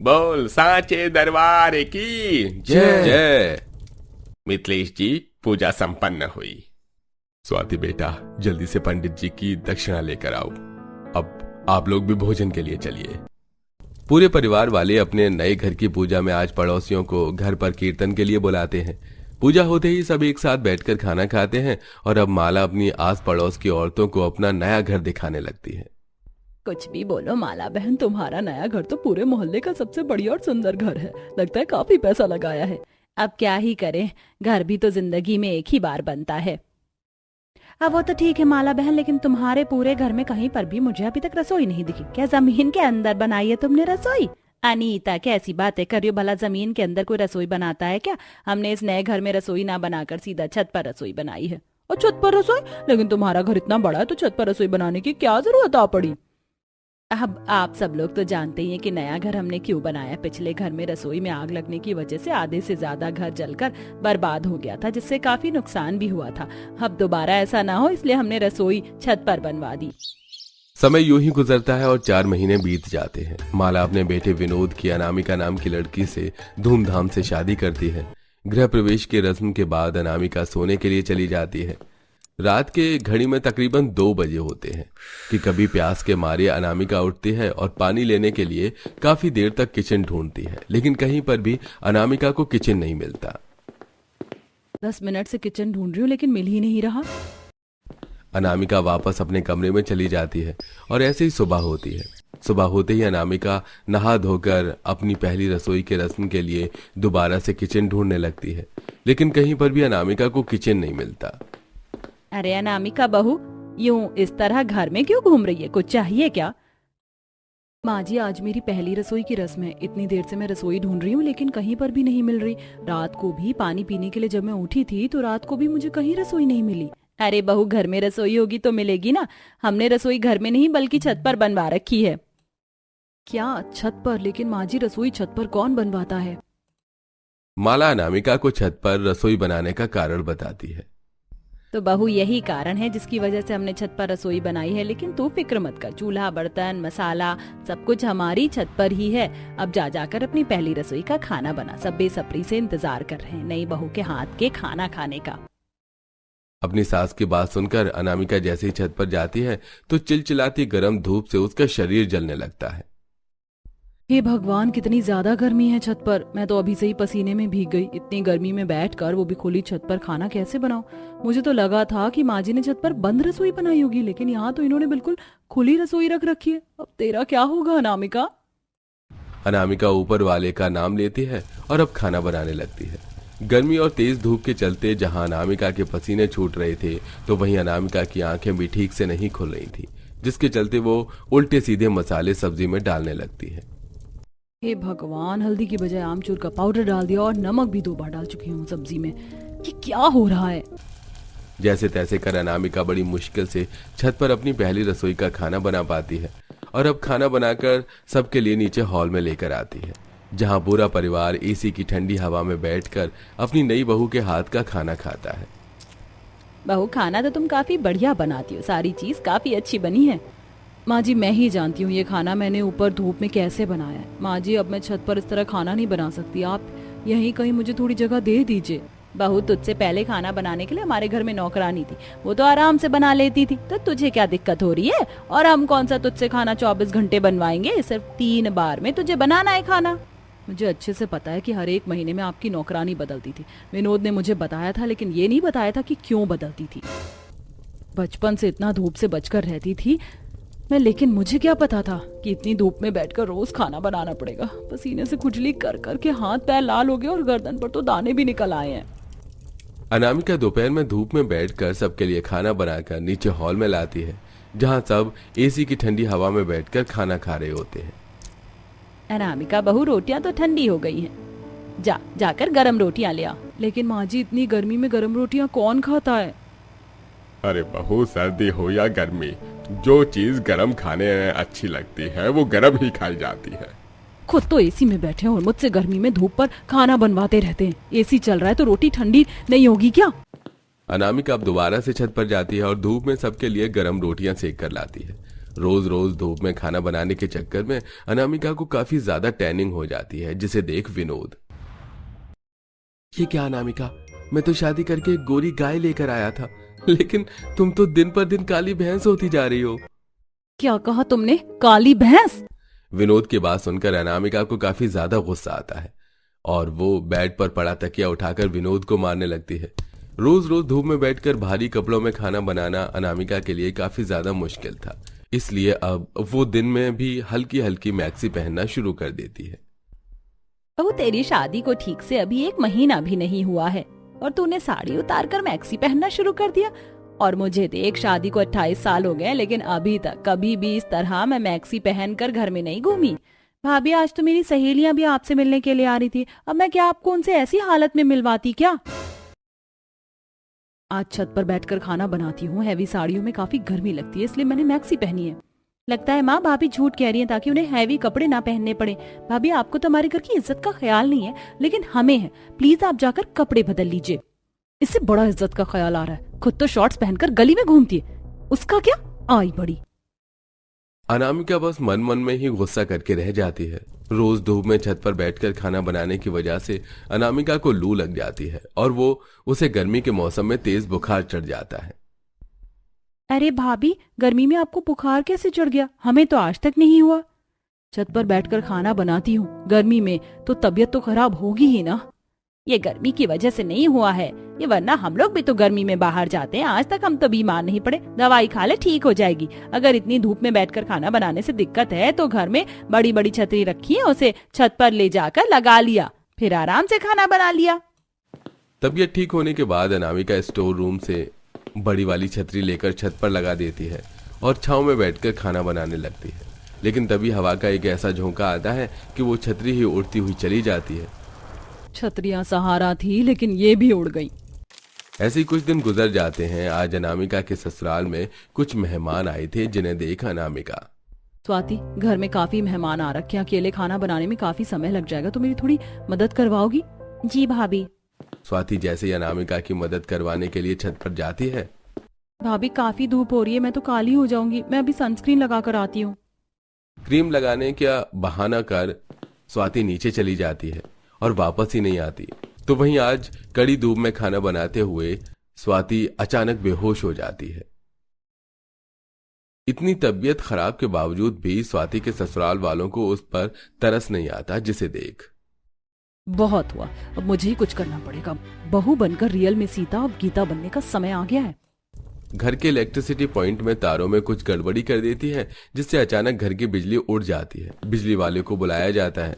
बोल सांचे दरबार की जय। जय। मिथिलेश जी, पूजा संपन्न हुई। स्वाति बेटा, जल्दी से पंडित जी की दक्षिणा लेकर आओ। अब आप लोग भी भोजन के लिए चलिए। पूरे परिवार वाले अपने नए घर की पूजा में आज पड़ोसियों को घर पर कीर्तन के लिए बुलाते हैं। पूजा होते ही सब एक साथ बैठकर खाना खाते हैं और अब माला अपनी आस पड़ोस की औरतों को अपना नया घर दिखाने लगती है। कुछ भी बोलो माला बहन, तुम्हारा नया घर तो पूरे मोहल्ले का सबसे बढ़िया और सुंदर घर है। लगता है काफी पैसा लगाया है। अब क्या ही करें, घर भी तो जिंदगी में एक ही बार बनता है। अब वो तो ठीक है माला बहन, लेकिन तुम्हारे पूरे घर में कहीं पर भी मुझे अभी तक रसोई नहीं दिखी। क्या जमीन के अंदर बनाई है तुमने रसोई? अनीता, कैसी बातें कर रही हो? भला जमीन के अंदर कोई रसोई बनाता है क्या? हमने इस नए घर में रसोई ना बनाकर सीधा छत पर रसोई बनाई है। और छत पर रसोई? लेकिन तुम्हारा घर इतना बड़ा है तो छत पर रसोई बनाने की क्या जरूरत आ पड़ी? अब आप सब लोग तो जानते ही हैं कि नया घर हमने क्यों बनाया। पिछले घर में रसोई में आग लगने की वजह से आधे से ज्यादा घर जलकर बर्बाद हो गया था, जिससे काफी नुकसान भी हुआ था। अब दोबारा ऐसा ना हो, इसलिए हमने रसोई छत पर बनवा दी। समय यूं ही गुजरता है और 4 महीने बीत जाते हैं। माला अपने बेटे विनोद की अनामिका नाम की लड़की से धूमधाम से शादी करती है। गृह प्रवेश की रस्म के बाद अनामिका सोने के लिए चली जाती है। रात के घड़ी में तकरीबन 2 बजे होते हैं कि कभी प्यास के मारे अनामिका उठती है और पानी लेने के लिए काफी देर तक किचन ढूंढती है, लेकिन कहीं पर भी अनामिका को किचन नहीं मिलता। 10 मिनट से किचन ढूंढ रही हूँ लेकिन मिल ही नहीं रहा। अनामिका वापस अपने कमरे में चली जाती है और ऐसे ही सुबह होती है। सुबह होते ही अनामिका नहा धोकर अपनी पहली रसोई के रस्म के लिए दोबारा से किचन ढूंढने लगती है, लेकिन कहीं पर भी अनामिका को किचन नहीं मिलता। अरे अनामिका बहू, यूं इस तरह घर में क्यों घूम रही है? कुछ चाहिए क्या? माँ जी, आज मेरी पहली रसोई की रस्म है। इतनी देर से मैं रसोई ढूंढ रही हूँ लेकिन कहीं पर भी नहीं मिल रही। रात को भी पानी पीने के लिए जब मैं उठी थी तो रात को भी मुझे कहीं रसोई नहीं मिली। अरे बहू, घर में रसोई होगी तो मिलेगी ना। हमने रसोई घर में नहीं बल्कि छत पर बनवा रखी है। क्या छत पर? लेकिन माँ जी, रसोई छत पर कौन बनवाता है? माला अनामिका को छत पर रसोई बनाने का कारण बताती है। तो बहू, यही कारण है जिसकी वजह से हमने छत पर रसोई बनाई है। लेकिन तू फिक्र मत कर, चूल्हा बर्तन मसाला सब कुछ हमारी छत पर ही है। अब जा जाकर अपनी पहली रसोई का खाना बना। सब बेसब्री से इंतजार कर रहे हैं नई बहू के हाथ के खाना खाने का। अपनी सास की बात सुनकर अनामिका जैसे ही छत पर जाती है तो चिलचिलाती गर्म धूप से उसका शरीर जलने लगता है। हे भगवान, कितनी ज्यादा गर्मी है छत पर। मैं तो अभी से ही पसीने में भीग गई। इतनी गर्मी में बैठकर, वो भी खुली छत पर, खाना कैसे बनाऊं? मुझे तो लगा था कि माँ जी ने छत पर बंद रसोई बनाई होगी, लेकिन यहाँ तो इन्होंने बिल्कुल खुली रसोई रख रखी है। अब तेरा क्या होगा अनामिका? अनामिका ऊपर वाले का नाम लेती है और अब खाना बनाने लगती है। गर्मी और तेज धूप के चलते जहां अनामिका के पसीने छूट रहे थे तो वहीं अनामिका की आंखें भी ठीक से नहीं खुल रही थी, जिसके चलते वो उल्टे सीधे मसाले सब्जी में डालने लगती है। हे भगवान, हल्दी की बजाय आमचूर का पाउडर डाल दिया और नमक भी 2 बार डाल चुकी हूँ सब्जी में। ये क्या हो रहा है? जैसे तैसे कर अनामिका बड़ी मुश्किल से छत पर अपनी पहली रसोई का खाना बना पाती है और अब खाना बनाकर सबके लिए नीचे हॉल में लेकर आती है, जहां पूरा परिवार एसी की ठंडी हवा में बैठकर अपनी नई बहू के हाथ का खाना खाता है। बहू, खाना तो तुम काफी बढ़िया बनाती हो, सारी चीज काफी अच्छी बनी है। माँ जी, मैं ही जानती हूँ ये खाना मैंने ऊपर धूप में कैसे बनाया है। माँ जी, अब मैं छत पर इस तरह खाना नहीं बना सकती। आप यहीं कहीं मुझे थोड़ी जगह दे दीजिए। बहू, तुझसे पहले खाना बनाने के लिए हमारे घर में नौकरानी थी, वो तो आराम से बना लेती थी, तो तुझे क्या दिक्कत हो रही है? और हम कौन सा तुझसे खाना 24 घंटे बनवाएंगे? सिर्फ 3 बार में तुझे बनाना है खाना। मुझे अच्छे से पता है कि हर एक महीने में आपकी नौकरानी बदलती थी। विनोद ने मुझे बताया था, लेकिन ये नहीं बताया था कि क्यों बदलती थी। बचपन से इतना धूप से बचकर रहती थी मैं, लेकिन मुझे क्या पता था कि इतनी धूप में बैठकर रोज खाना बनाना पड़ेगा। पसीने से खुजली कर कर के हाथ पैर लाल हो गए और गर्दन पर तो दाने भी निकल आए हैं। अनामिका दोपहर में धूप में बैठकर सबके लिए खाना बनाकर नीचे हॉल में लाती है, जहां सब एसी की ठंडी हवा में बैठकर खाना खा रहे होते हैं। अनामिका बहू, रोटियां तो ठंडी हो गई हैं। जाकर गरम रोटियां ले आ। लेकिन माँ जी, इतनी गर्मी में गरम रोटियां कौन खाता है? अरे बहू, सर्दी हो या गर्मी, जो चीज गरम खाने में अच्छी लगती है वो गरम ही खाई जाती है। खुद तो एसी में बैठे हैं और मुझसे गर्मी में धूप पर खाना बनवाते रहते हैं। एसी चल रहा है तो रोटी ठंडी नहीं होगी क्या? अनामिका अब दोबारा से छत पर जाती है और धूप में सबके लिए गरम रोटियां सेक कर लाती है। रोज रोज धूप में खाना बनाने के चक्कर में अनामिका को काफी ज्यादा टैनिंग हो जाती है, जिसे देख विनोद, ये क्या अनामिका, मैं तो शादी करके एक गोरी गाय लेकर आया था, लेकिन तुम तो दिन पर दिन काली भैंस होती जा रही हो। क्या कहा तुमने, काली भैंस? विनोद की बात सुनकर अनामिका को काफी ज्यादा गुस्सा आता है और वो बेड पर पड़ा तकिया उठाकर विनोद को मारने लगती है। रोज रोज धूप में बैठकर भारी कपड़ों में खाना बनाना अनामिका के लिए काफी ज्यादा मुश्किल था, इसलिए अब वो दिन में भी हल्की हल्की मैक्सी पहनना शुरू कर देती है। बहू, तेरी शादी को ठीक से अभी 1 महीना भी नहीं हुआ है और तूने साड़ी उतार कर मैक्सी पहनना शुरू कर दिया। और मुझे देख, शादी को 28 साल हो गए, लेकिन अभी तक कभी भी इस तरह मैं मैक्सी पहनकर घर में नहीं घूमी। भाभी, आज तो मेरी सहेलियां भी आपसे मिलने के लिए आ रही थी, अब मैं क्या आपको उनसे ऐसी हालत में मिलवाती क्या? आज छत पर बैठकर खाना बनाती हूँ, हैवी साड़ियों में काफी गर्मी लगती है, इसलिए मैंने मैक्सी पहनी है। लगता है माँ, भाभी झूठ कह रही हैं ताकि उन्हें हैवी कपड़े ना पहनने पड़े। भाभी, आपको तो हमारे घर की इज्जत का ख्याल नहीं है, लेकिन हमें है। प्लीज आप जाकर कपड़े बदल लीजिए। इससे बड़ा इज्जत का ख्याल आ रहा है, खुद तो शॉर्ट्स पहनकर गली में घूमती है, उसका क्या आई बड़ी। अनामिका बस मन मन में ही गुस्सा करके रह जाती है। रोज धूप में छत पर बैठकर खाना बनाने की वजह से अनामिका को लू लग जाती है और उसे गर्मी के मौसम में तेज बुखार चढ़ जाता है। अरे भाभी, गर्मी में आपको बुखार कैसे चढ़ गया? हमें तो आज तक नहीं हुआ। छत पर बैठकर खाना बनाती हूँ, गर्मी में तो तबीयत तो खराब होगी ही ना। ये गर्मी की वजह से नहीं हुआ है, ये वरना हम लोग भी तो गर्मी में बाहर जाते हैं, आज तक हम तो बीमार नहीं पड़े। दवाई खा ले, ठीक हो जाएगी। अगर इतनी धूप में बैठकर खाना बनाने से दिक्कत है तो घर में बड़ी बड़ी छतरी रखी है, उसे छत पर ले जाकर लगा लिया, फिर आराम से खाना बना लिया। तबीयत ठीक होने के बाद अनामिका स्टोर रूम से बड़ी वाली छतरी लेकर छत पर लगा देती है और छांव में बैठकर खाना बनाने लगती है। लेकिन तभी हवा का एक ऐसा झोंका आता है कि वो छतरी ही उड़ती हुई चली जाती है। छतरियां सहारा थी, लेकिन ये भी उड़ गई। ऐसे ही कुछ दिन गुजर जाते हैं। आज अनामिका के ससुराल में कुछ मेहमान आए थे, जिन्हें देख अनामिका, स्वाति, घर में काफी मेहमान आ रखे हैं, अकेले खाना बनाने में काफी समय लग जाएगा, तो मेरी थोड़ी मदद करवाओगी? जी भाभी। स्वाति जैसे ही अनामिका की मदद करवाने के लिए छत पर जाती है। भाभी, काफी धूप हो रही है, मैं तो काली हो जाऊंगी, मैं अभी सनस्क्रीन लगा कर आती हूँ। क्रीम लगाने का बहाना कर स्वाति नीचे चली जाती है और वापस ही नहीं आती। तो वहीं आज कड़ी धूप में खाना बनाते हुए स्वाति अचानक बेहोश हो जाती है। इतनी तबीयत खराब के बावजूद भी स्वाति के ससुराल वालों को उस पर तरस नहीं आता, जिसे देख, बहुत हुआ, अब मुझे ही कुछ करना पड़ेगा। बहू बनकर रियल में सीता, अब गीता बनने का समय आ गया है। घर के इलेक्ट्रिसिटी पॉइंट में तारों में कुछ गड़बड़ी कर देती है, जिससे अचानक घर की बिजली उड़ जाती है। बिजली वाले को बुलाया जाता है।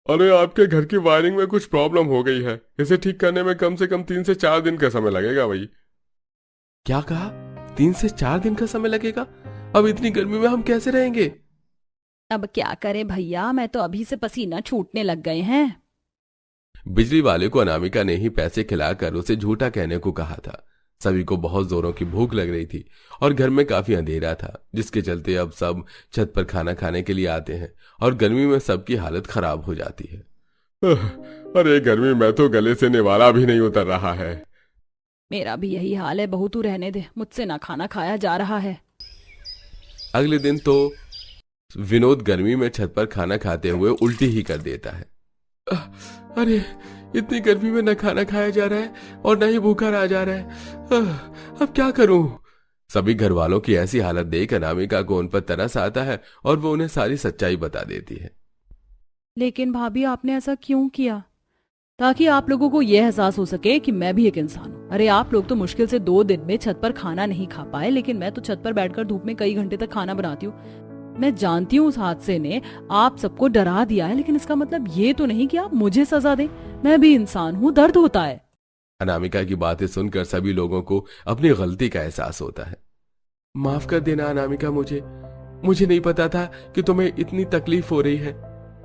अरे, आपके घर की वायरिंग में कुछ प्रॉब्लम हो गई है, इसे ठीक करने में कम से कम 3 से 4 दिन का समय लगेगा भाई। क्या कहा? 3 से 4 दिन का समय लगेगा? अब इतनी गर्मी में हम कैसे रहेंगे? अब क्या करें भैया, मैं तो अभी से पसीना छूटने लग गए हैं। बिजली वाले को अनामिका ने ही पैसे खिलाकर उसे झूठा कहने को कहा था। सभी को बहुत जोरों की भूख लग रही थी और घर में काफी अंधेरा था, जिसके चलते अब सब छत पर खाना खाने के लिए आते हैं और गर्मी में सबकी हालत खराब हो जाती है। अरे, गर्मी में तो गले से निवाला भी नहीं उतर रहा है। मेरा भी यही हाल है, बहू तू रहने दे, मुझसे ना खाना खाया जा रहा है। अगले दिन तो विनोद गर्मी में छत पर खाना खाते हुए उल्टी ही कर देता है। अरे, इतनी गर्मी में न खाना खाया जा रहा है और न ही भूखा रहा जा रहा है, अब क्या करूं? सभी घर वालों की ऐसी हालत देख अनामिका को उन पर तरस आता है और वो उन्हें सारी सच्चाई बता देती है। लेकिन भाभी, आपने ऐसा क्यों किया? ताकि आप लोगों को यह एहसास हो सके कि मैं भी एक इंसान हूँ। अरे, आप लोग तो मुश्किल से 2 दिन में छत पर खाना नहीं खा पाए, लेकिन मैं तो छत पर बैठकर धूप में कई घंटे तक खाना बनाती हूँ। मैं जानती हूँ उस हादसे ने आप सबको डरा दिया है, लेकिन इसका मतलब ये तो नहीं कि आप मुझे सजा दें। मैं भी इंसान हूँ, दर्द होता है। अनामिका की बातें सुनकर सभी लोगों को अपनी गलती का एहसास होता है। माफ कर देना अनामिका, मुझे नहीं पता था कि तुम्हें इतनी तकलीफ हो रही है,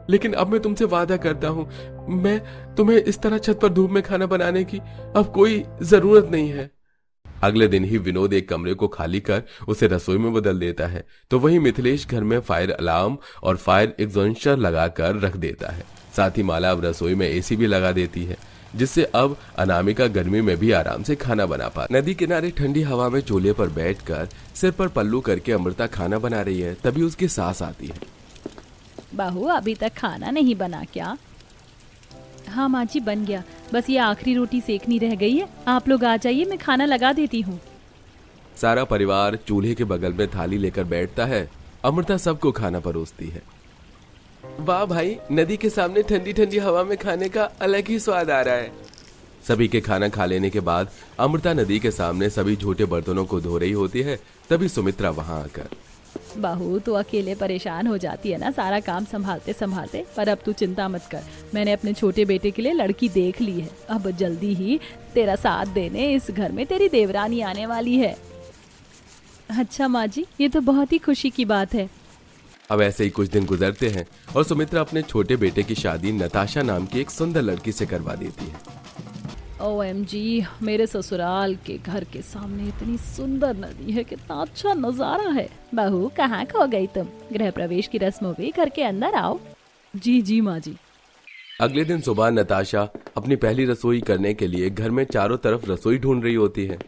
लेकिन अब मैं तुमसे वादा करता हूँ, मैं तुम्हें इस तरह छत पर धूप में खाना बनाने की अब कोई जरूरत नहीं है। अगले दिन ही विनोद एक कमरे को खाली कर उसे रसोई में बदल देता है, तो वहीं मिथिलेश घर में फायर अलार्म और फायर एग्जॉस्टर लगाकर रख देता है। साथ ही माला अब रसोई में एसी भी लगा देती है। जिससे अब अनामिका गर्मी में भी आराम से खाना बना पा। नदी किनारे ठंडी हवा में चूल्हे पर बैठकर सिर पर पल्लू करके अमृता खाना बना रही है। तभी उसकी सास आती है। बहू अभी तक खाना नहीं बना क्या? हाँ माँ जी बन गया, बस ये आखिरी रोटी सेकनी रह गई है। आप लोग आ जाइए, मैं खाना लगा देती हूँ। सारा परिवार चूल्हे के बगल में थाली लेकर बैठता है। अमृता सबको खाना परोसती है। वाह भाई, नदी के सामने ठंडी ठंडी हवा में खाने का अलग ही स्वाद आ रहा है। सभी के खाना खा लेने के बाद अमृता नदी के सामने सभी झूठे बर्तनों को धो रही होती है। तभी सुमित्रा वहां आकर, बहू तो अकेले परेशान हो जाती है ना सारा काम संभालते संभालते, पर अब तू चिंता मत कर, मैंने अपने छोटे बेटे के लिए लड़की देख ली है। अब जल्दी ही तेरा साथ देने इस घर में तेरी देवरानी आने वाली है। अच्छा माँ जी, ये तो बहुत ही खुशी की बात है। अब ऐसे ही कुछ दिन गुजरते हैं और सुमित्रा अपने छोटे बेटे की शादी नताशा नाम की एक सुंदर लड़की से करवा देती है। OMG, मेरे ससुराल के घर के सामने इतनी सुंदर नदी है, कितना अच्छा नजारा है। बहू कहाँ खो गई तुम? गृह प्रवेश की रस्म हो गई, घर के अंदर आओ। जी जी माँ जी। अगले दिन सुबह नताशा अपनी पहली रसोई करने के लिए घर में चारों तरफ रसोई ढूंढ रही होती है।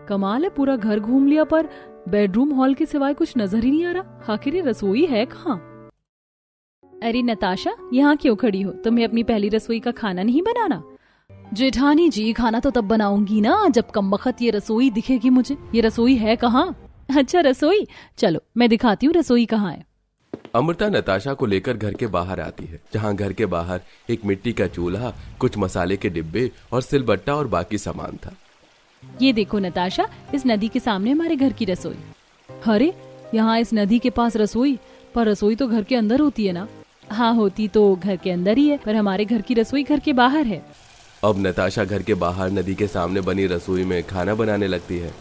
कमाल है, पूरा घर घूम लिया पर बेडरूम हॉल के सिवाय कुछ नजर ही नहीं आ रहा। आखिर ये रसोई है कहाँ? अरे नताशा, यहाँ क्यों खड़ी हो? तुम्हें अपनी पहली रसोई का खाना नहीं बनाना? जेठानी जी, खाना तो तब बनाऊंगी ना जब कमबख्त ये रसोई दिखेगी मुझे। ये रसोई है कहाँ? अच्छा रसोई, चलो मैं दिखाती हूँ रसोई कहाँ है। अमृता नताशा को लेकर घर के बाहर आती है, जहाँ घर के बाहर एक मिट्टी का चूल्हा, कुछ मसाले के डिब्बे और सिलबट्टा और बाकी सामान था। ये देखो नताशा, इस नदी के सामने हमारे घर की रसोई। अरे यहाँ इस नदी के पास रसोई? पर रसोई तो घर के अंदर होती है ना? हाँ होती तो घर के अंदर ही है, पर हमारे घर की रसोई घर के बाहर है। अब नताशा घर के बाहर नदी के सामने बनी रसोई में खाना बनाने लगती है।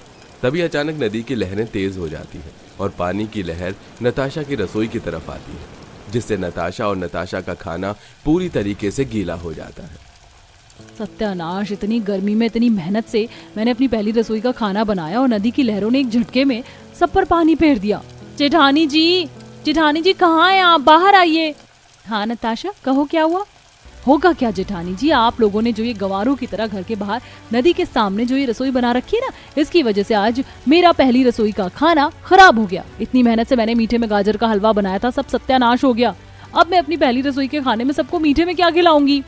तभी अचानक नदी की लहरें तेज हो जाती है और पानी की लहर नताशा की रसोई की तरफ आती है, जिससे नताशा और नताशा का खाना पूरी तरीके से गीला हो जाता है। सत्यानाश, इतनी गर्मी में इतनी मेहनत से मैंने अपनी पहली रसोई का खाना बनाया और नदी की लहरों ने एक झटके में सब पर पानी फेर दिया। जेठानी जी कहाँ हैं आप? बाहर आइए। हाँ नताशा, कहो क्या हुआ? होगा क्या जेठानी जी, आप लोगों ने जो ये गंवारों की तरह घर के बाहर नदी के सामने जो ये रसोई बना रखी है ना, इसकी वजह से आज मेरा पहली रसोई का खाना खराब हो गया। इतनी मेहनत से मैंने मीठे में गाजर का हलवा बनाया था, सब सत्यानाश हो गया। अब मैं अपनी पहली रसोई के खाने में सबको मीठे में क्या खिलाऊंगी?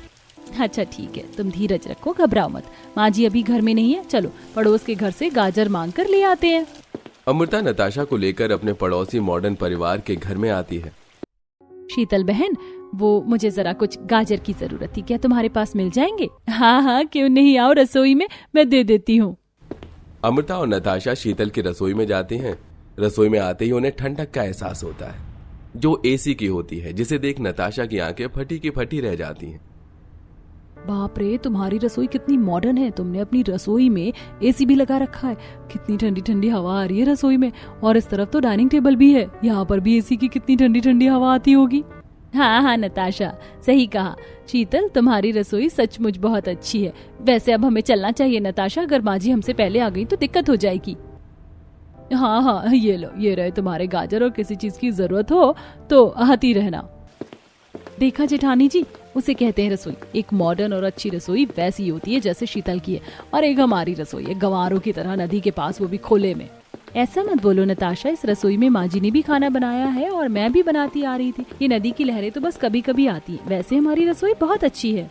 अच्छा ठीक है, तुम धीरज रखो, घबराओ मत। माँ जी अभी घर में नहीं है, चलो पड़ोस के घर से गाजर मांग कर ले आते हैं। अमृता नताशा को लेकर अपने पड़ोसी मॉडर्न परिवार के घर में आती है। शीतल बहन, वो मुझे जरा कुछ गाजर की जरूरत थी, क्या तुम्हारे पास मिल जाएंगे? हाँ हाँ क्यों नहीं, आओ रसोई में, मैं दे देती हूँ। अमृता और नताशा शीतल की रसोई में जाती हैं। रसोई में आते ही उन्हें ठंडक का एहसास होता है, जो एसी की होती है, जिसे देख नताशा की आंखें फटी की फटी रह जाती हैं। बाप रे, तुम्हारी रसोई कितनी मॉडर्न है, तुमने अपनी रसोई में एसी भी लगा रखा है। कितनी ठंडी ठंडी हवा आ रही है रसोई में, और इस तरफ तो डाइनिंग टेबल भी है, यहाँ पर भी एसी की कितनी ठंडी ठंडी हवा आती होगी। हाँ हाँ नताशा, सही कहा। शीतल, तुम्हारी रसोई सचमुच बहुत अच्छी है। वैसे अब हमें चलना चाहिए नताशा, अगर माँ जी हमसे पहले आ गई तो दिक्कत हो जाएगी। हाँ हाँ, ये लो, ये रहे तुम्हारे गाजर, और किसी चीज की जरूरत हो तो आती रहना। देखा जेठानी जी, उसे कहते हैं रसोई। एक मॉडर्न और अच्छी रसोई वैसी होती है जैसे शीतल की है, और एक हमारी रसोई है गंवारों की तरह नदी के पास, वो भी खुले में। ऐसा मत बोलो नताशा, इस रसोई में माँ जी ने भी खाना बनाया है और मैं भी बनाती आ रही थी। ये नदी की लहरें तो बस कभी कभी आती है, वैसे हमारी रसोई बहुत अच्छी है।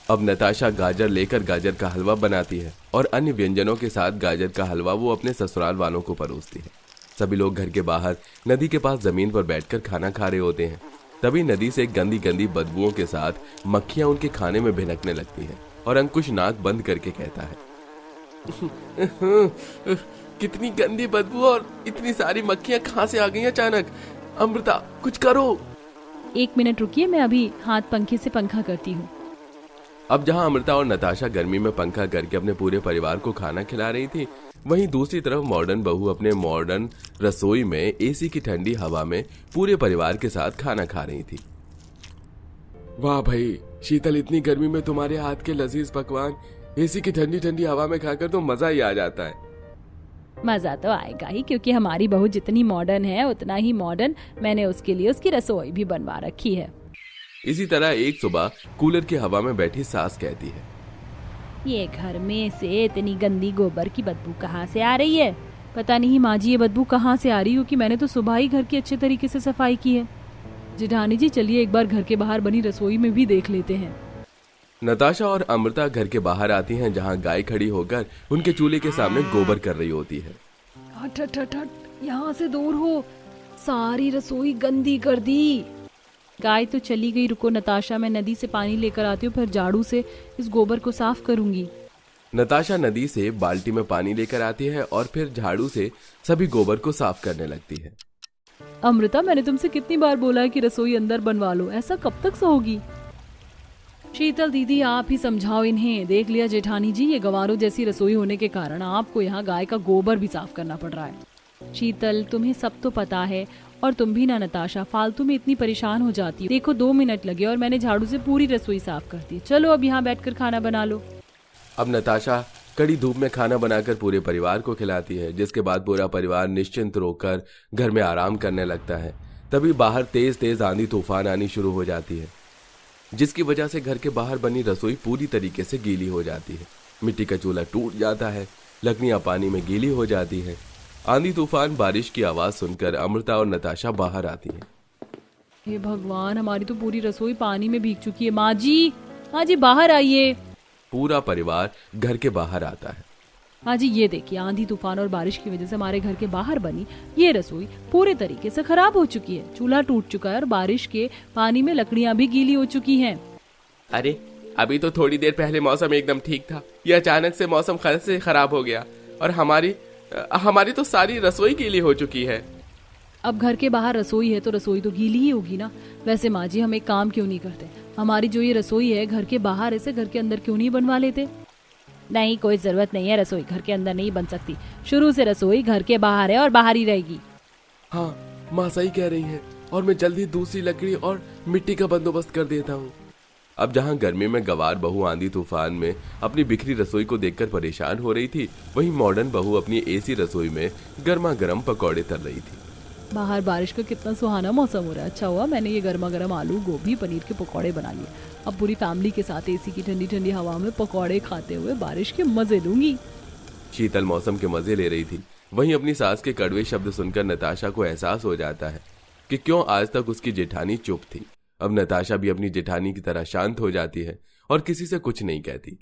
अब नताशा गाजर लेकर गाजर का हलवा बनाती है और अन्य व्यंजनों के साथ गाजर का हलवा वो अपने ससुराल वालों को परोसती है। सभी लोग घर के बाहर नदी के पास जमीन पर बैठकर खाना खा रहे होते हैं। तभी नदी से गंदी गंदी बदबुओं के साथ मक्खियां उनके खाने में भिनकने लगती हैं और अंकुश नाक बंद करके कहता है, कितनी गंदी बदबू और इतनी सारी मक्खियां कहां से आ गई अचानक? अमृता कुछ करो। 1 मिनट रुकिए, मैं अभी हाथ पंखे से पंखा करती हूँ। अब जहां अमृता और नताशा गर्मी में पंखा करके अपने पूरे परिवार को खाना खिला रही थी, वहीं दूसरी तरफ मॉडर्न बहू अपने मॉडर्न रसोई में एसी की ठंडी हवा में पूरे परिवार के साथ खाना खा रही थी। वाह भाई शीतल, इतनी गर्मी में तुम्हारे हाथ के लजीज पकवान एसी की ठंडी ठंडी हवा में खाकर तो मजा ही आ जाता है। मजा तो आएगा ही, क्योंकि हमारी बहू जितनी मॉडर्न है उतना ही मॉडर्न मैंने उसके लिए उसकी रसोई भी बनवा रखी है। इसी तरह एक सुबह कूलर की हवा में बैठी सास कहती है, ये घर में से इतनी गंदी गोबर की बदबू कहाँ से आ रही है? पता नहीं माँ जी, ये बदबू कहाँ से आ रही हो कि मैंने तो सुबह ही घर की अच्छे तरीके से सफाई की है। जेठानी जी चलिए एक बार घर के बाहर बनी रसोई में भी देख लेते हैं। नताशा और अमृता घर के बाहर आती हैं, जहां गाय खड़ी होकर उनके चूल्हे के सामने गोबर कर रही होती है। हट हट हट हट, यहाँ से दूर हो, सारी रसोई गंदी कर दी। गाय तो चली गई, रुको नताशा, मैं नदी से पानी लेकर आती हूँ, फिर झाड़ू से इस गोबर को साफ करूंगी। नताशा नदी से बाल्टी में पानी लेकर आती है और फिर झाड़ू से सभी गोबर को साफ करने लगती है। अमृता, मैंने तुमसे कितनी बार बोला है कि रसोई अंदर बनवा लो, ऐसा कब तक सहोगी? शीतल दीदी आप ही समझाओ इन्हें। देख लिया जेठानी जी, ये गंवारों जैसी रसोई होने के कारण आपको यहाँ गाय का गोबर भी साफ करना पड़ रहा है। शीतल तुम्हें सब तो पता है, और तुम भी ना नताशा, फालतू में इतनी परेशान हो जाती हो। देखो 2 मिनट लगे और मैंने झाड़ू से पूरी रसोई साफ कर दी। चलो अब यहाँ बैठकर खाना बना लो। अब नताशा कड़ी धूप में खाना बनाकर पूरे परिवार को खिलाती है, जिसके बाद पूरा परिवार निश्चिंत होकर घर में आराम करने लगता है। तभी बाहर तेज तेज आंधी तूफान आनी शुरू हो जाती है, जिसकी वजह से घर के बाहर बनी रसोई पूरी तरीके से गीली हो जाती है। मिट्टी का चूल्हा टूट जाता है, लकड़ियां पानी में गीली हो जाती है। आंधी तूफान बारिश की आवाज सुनकर अमृता और नताशा बाहर आती हैं। हे भगवान, हमारी तो पूरी रसोई पानी में भीग चुकी है। माँ जी बाहर आइए। पूरा परिवार घर के बाहर आता है। हाँ जी, ये देखिए, आंधी तूफान और बारिश की वजह से हमारे घर के बाहर बनी ये रसोई पूरे तरीके से खराब हो चुकी है। चूल्हा टूट चुका है और बारिश के पानी में लकड़ियां भी गीली हो चुकी हैं। अरे अभी तो थोड़ी देर पहले मौसम एकदम ठीक था, ये अचानक से मौसम से खराब हो गया और हमारी तो सारी रसोई गीली हो चुकी है। अब घर के बाहर रसोई है तो रसोई तो गीली ही होगी ना। वैसे माँ जी हम एक काम क्यों नहीं करते, हमारी जो ये रसोई है घर के बाहर, इसे घर के अंदर क्यों नहीं बनवा लेते? नहीं, कोई जरूरत नहीं है, रसोई घर के अंदर नहीं बन सकती। शुरू से रसोई घर के बाहर है और बाहर ही रहेगी। हाँ माँ सही कह रही है, और मैं जल्दी दूसरी लकड़ी और मिट्टी का बंदोबस्त कर देता हूँ। अब जहां गर्मी में गवार बहू आंधी तूफान में अपनी बिखरी रसोई को देखकर परेशान हो रही थी, वहीं मॉडर्न बहू अपनी एसी रसोई में गर्मा गर्म पकौड़े तल रही थी। बाहर बारिश का कितना सुहाना मौसम हो रहा है। अच्छा हुआ मैंने ये गर्मा गर्म आलू गोभी पनीर के पकौड़े बना लिए। अब पूरी फैमिली के साथ एसी की ठंडी ठंडी हवा में पकौड़े खाते हुए बारिश के मजे लूंगी। शीतल मौसम के मजे ले रही थी, वहीं अपनी सास के कड़वे शब्द सुनकर नताशा को एहसास हो जाता है कि क्यों आज तक उसकी जेठानी चुप थी। अब नताशा भी अपनी जेठानी की तरह शांत हो जाती है और किसी से कुछ नहीं कहती।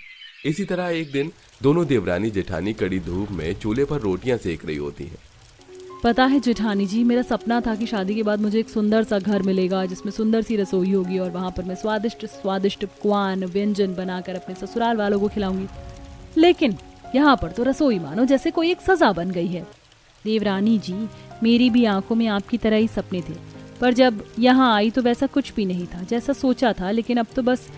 इसी तरह एक दिन दोनों देवरानी जेठानी कड़ी धूप में चूल्हे पर रोटियां सेक रही होती हैं। पता है जेठानी जी, मेरा सपना था कि शादी के बाद मुझे एक सुंदर सा घर मिलेगा जिसमें सुंदर सी रसोई होगी और वहां पर मैं स्वादिष्ट स्वादिष्ट पकवान व्यंजन बनाकर अपने ससुराल वालों को खिलाऊंगी। लेकिन यहाँ पर तो रसोई मानो जैसे कोई एक सजा बन गई है। देवरानी जी, मेरी भी आंखों में आपकी तरह ही सपने थे, पर जब यहाँ आई तो वैसा कुछ भी नहीं था जैसा सोचा था। लेकिन अब तो बस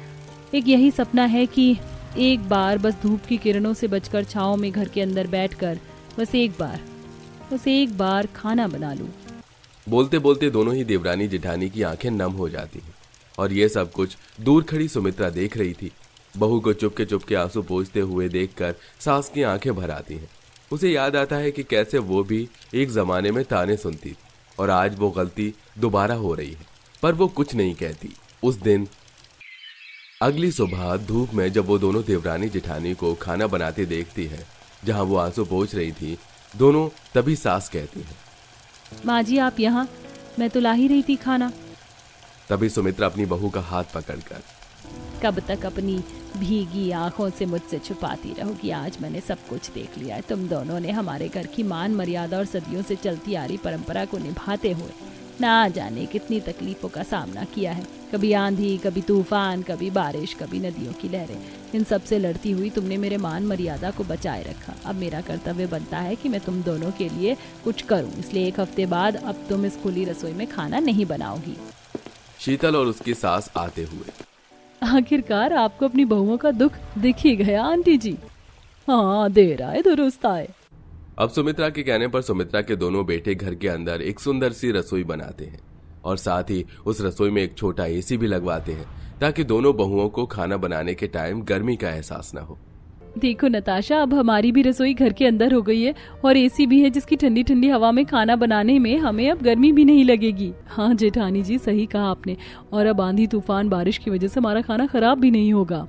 एक यही सपना है कि एक बार बस धूप की किरणों से बचकर छांव में घर के अंदर बैठकर बस एक बार खाना बना लूं। बोलते बोलते दोनों ही देवरानी जेठानी की आंखें नम हो जाती हैं और ये सब कुछ दूर खड़ी सुमित्रा देख रही थी। बहू को चुपके आंसू पोंछते हुए देखकर सास की आंखें भर आती हैं। उसे याद आता है कि कैसे वो भी एक जमाने में ताने सुनती और आज वो गलती दोबारा हो रही है, पर वो कुछ नहीं कहती। उस दिन अगली सुबह धूप में जब वो दोनों देवरानी जेठानी को खाना बनाते देखती है जहां वो आंसू पोंछ रही थी, दोनों तभी सास कहती है, माँ जी आप यहाँ, मैं तो ला ही रही थी खाना। तभी सुमित्रा अपनी बहू का हाथ पकड़कर, कब तक अपनी भीगी आंखों से मुझसे छुपाती रहोगी? आज मैंने सब कुछ देख लिया है। तुम दोनों ने हमारे घर की मान मर्यादा और सदियों से चलती आ रही परंपरा को निभाते हुए ना जाने कितनी तकलीफों का सामना किया है। कभी आंधी, कभी तूफान, कभी बारिश, कभी नदियों की लहरें। इन सब से लड़ती हुई तुमने मेरे मान मर्यादा को बचाए रखा। अब मेरा कर्तव्य बनता है कि मैं तुम दोनों के लिए कुछ करूं। इसलिए 1 हफ्ते बाद अब तुम इस खुली रसोई में खाना नहीं बनाओगी। शीतल और उसकी सास आते हुए, आखिरकार आपको अपनी बहुओं का दुख दिख ही गया आंटी जी। हाँ, देर आए दुरुस्त आए। अब सुमित्रा के कहने पर सुमित्रा के दोनों बेटे घर के अंदर एक सुंदर सी रसोई बनाते हैं और साथ ही उस रसोई में एक छोटा एसी भी लगवाते हैं ताकि दोनों बहुओं को खाना बनाने के टाइम गर्मी का एहसास न हो। देखो नताशा, अब हमारी भी रसोई घर के अंदर हो गई है और एसी भी है जिसकी ठंडी ठंडी हवा में खाना बनाने में हमें अब गर्मी भी नहीं लगेगी। हाँ जेठानी जी, सही कहा आपने। और अब आंधी तूफान बारिश की वजह से हमारा खाना खराब भी नहीं होगा।